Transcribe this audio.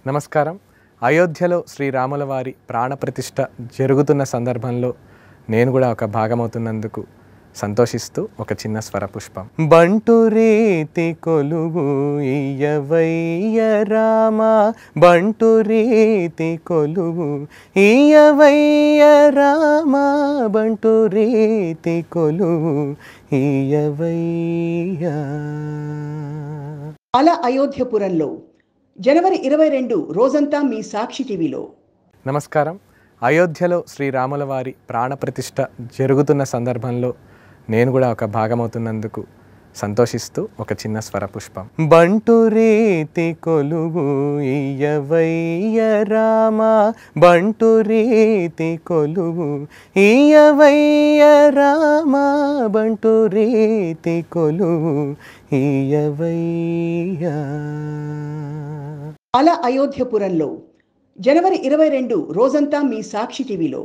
నమస్కారం. అయోధ్యలో శ్రీరాముల వారి ప్రాణప్రతిష్ఠ జరుగుతున్న సందర్భంలో నేను కూడా ఒక భాగమవుతున్నందుకు సంతోషిస్తూ ఒక చిన్న స్వరపుష్పం. బంటు రీతి కొలువు ఇయ్యవయ్య రామ, బంటు రీతి కొలువు ఇయ్యవయ్య రామ, బంటు రీతి కొలువు ఇయ్యవయ్య. అల. 22 జనవరి 22 రోజంతా మీ సాక్షి టీవీలో. నమస్కారం. అయోధ్యలో శ్రీరాముల వారి ప్రాణప్రతిష్ఠ జరుగుతున్న సందర్భంలో నేను కూడా ఒక భాగమవుతున్నందుకు సంతోషిస్తూ ఒక చిన్న స్వరపుష్పం. బంటు రీతి కొలువు ఇయ్యవయ్య రామ, బంటు రీతి కొలువు ఇయ్యవయ్య రామ, బంటు రీతి కొలువు ఇయ్యవయ్య. అల. 22 జనవరి 22 రోజంతా మీ సాక్షి టీవీలో.